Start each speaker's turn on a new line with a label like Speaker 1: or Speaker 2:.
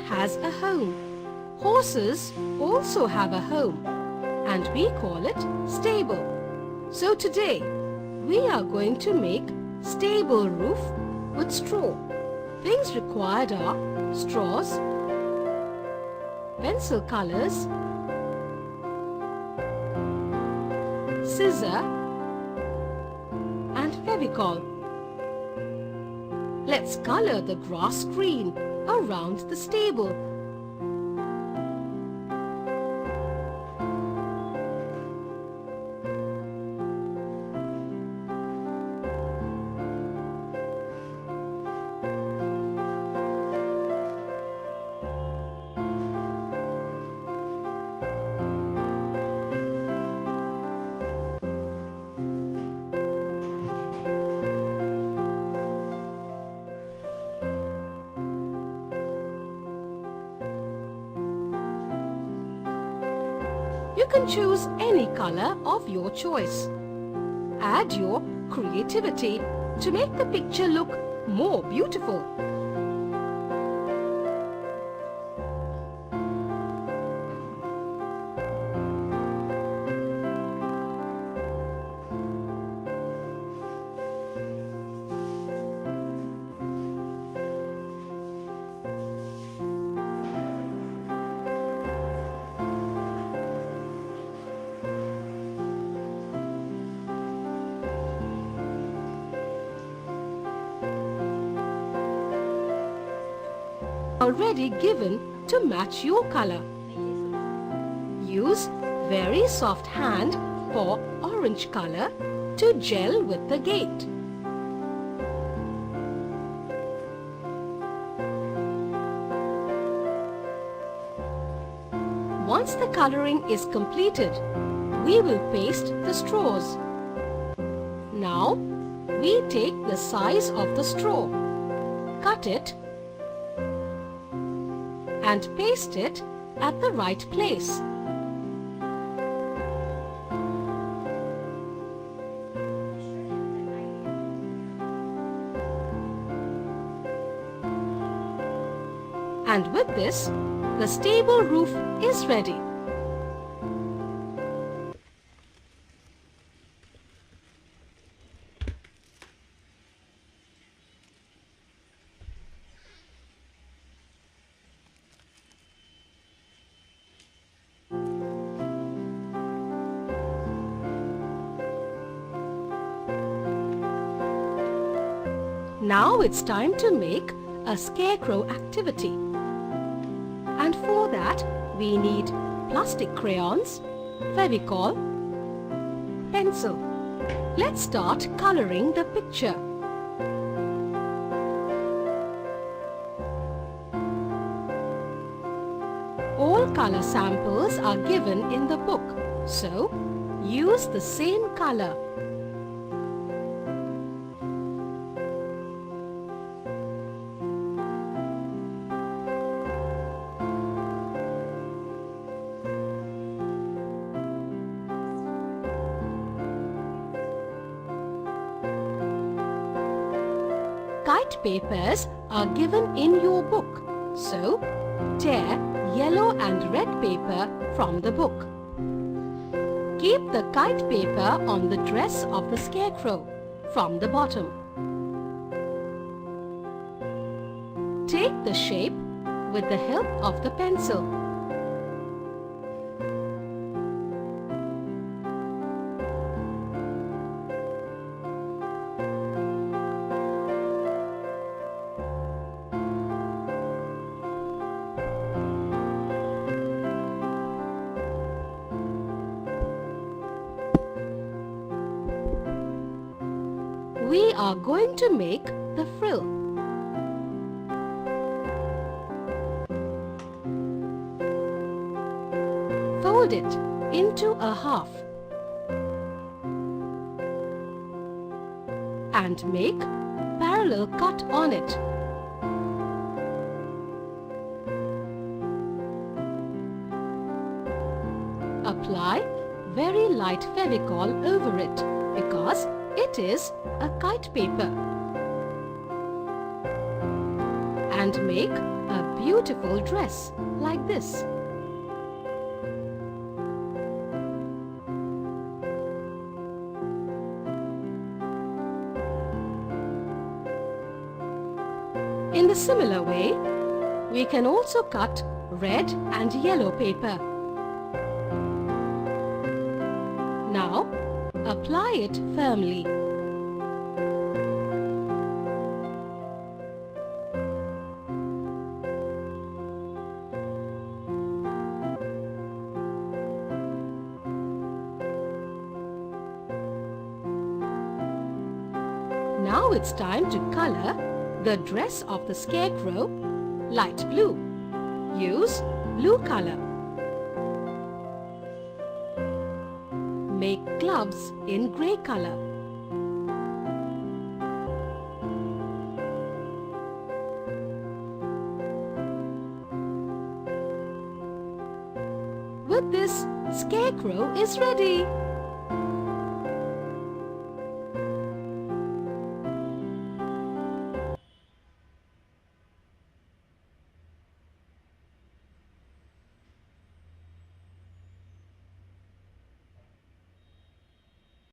Speaker 1: has a home. Horses also have a home, and we call it stable. So today, we are going to make stable roof with straw. Things required are straws, pencil colors, scissor and Fevicol. Let's color the grass green around the stable. You can choose any color of your choice. Add your creativity to make the picture look more beautiful. Already given to match your color. Use very soft hand for orange color to gel with the gate. Once the coloring is completed, we will paste the straws. Now, we take the size of the straw, cut it and paste it at the right place. And with this, the stable roof is ready. Now it's time to make a scarecrow activity. And for that, we need plastic crayons, Fevicol, pencil. Let's start coloring the picture. All color samples are given in the book, so use the same color. Kite papers are given in your book, so tear yellow and red paper from the book. Keep the kite paper on the dress of the scarecrow from the bottom. Take the shape with the help of the pencil. We are going to make the frill. Fold it into a half and make parallel cut on it. Apply very light Fevicol over it because it is a kite paper. And make a beautiful dress like this. In the similar way, we can also cut red and yellow paper. Now, apply it firmly. Now it's time to color the dress of the scarecrow light blue. Use blue color. Make gloves in grey color. With this, scarecrow is ready.